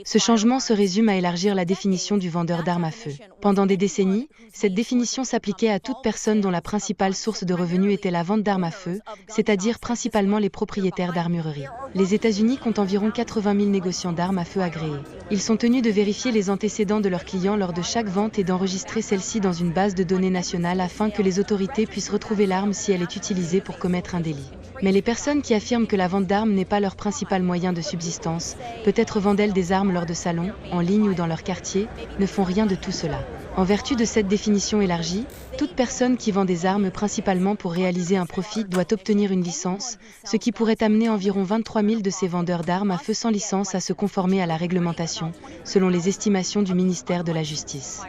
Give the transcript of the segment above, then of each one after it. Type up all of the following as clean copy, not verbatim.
Ce changement se résume à élargir la définition du vendeur d'armes à feu. Pendant des décennies, cette définition s'appliquait à toute personne dont la principale source de revenus était la vente d'armes à feu, c'est-à-dire principalement les propriétaires d'armureries. Les États-Unis comptent environ 80 000 négociants d'armes à feu agréés. Ils sont tenus de vérifier les antécédents de leurs clients lors de chaque vente et d'enregistrer celle-ci dans une base de données nationale afin que les autorités puissent retrouver l'arme si elle est utilisée pour commettre un délit. Mais les personnes qui affirment que la vente d'armes n'est pas leur principal moyen de subsistance, peut-être vendent-elles des armes lors de salons, en ligne ou dans leur quartier, ne font rien de tout cela. En vertu de cette définition élargie, toute personne qui vend des armes principalement pour réaliser un profit doit obtenir une licence, ce qui pourrait amener environ 23 000 de ces vendeurs d'armes à feu sans licence à se conformer à la réglementation, selon les estimations du ministère de la Justice.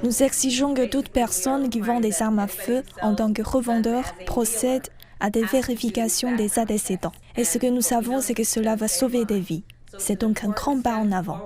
Nous exigeons que toute personne qui vend des armes à feu en tant que revendeur procède à des vérifications des antécédents. Et ce que nous savons, c'est que cela va sauver des vies. C'est donc un grand pas en avant.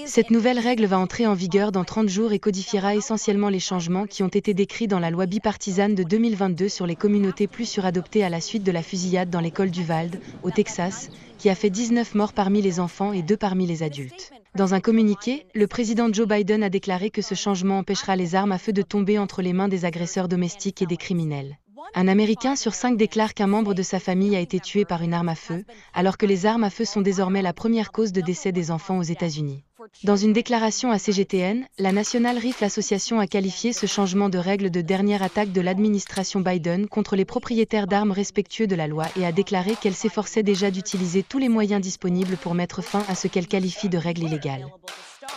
Cette nouvelle règle va entrer en vigueur dans 30 jours et codifiera essentiellement les changements qui ont été décrits dans la loi bipartisane de 2022 sur les communautés plus suradoptées à la suite de la fusillade dans l'école d'Uvalde, au Texas, qui a fait 19 morts parmi les enfants et 2 parmi les adultes. Dans un communiqué, le président Joe Biden a déclaré que ce changement empêchera les armes à feu de tomber entre les mains des agresseurs domestiques et des criminels. Un Américain sur 5 déclare qu'un membre de sa famille a été tué par une arme à feu, alors que les armes à feu sont désormais la première cause de décès des enfants aux États-Unis. Dans une déclaration à CGTN, la National Rifle Association a qualifié ce changement de règle de dernière attaque de l'administration Biden contre les propriétaires d'armes respectueux de la loi et a déclaré qu'elle s'efforçait déjà d'utiliser tous les moyens disponibles pour mettre fin à ce qu'elle qualifie de règle illégale.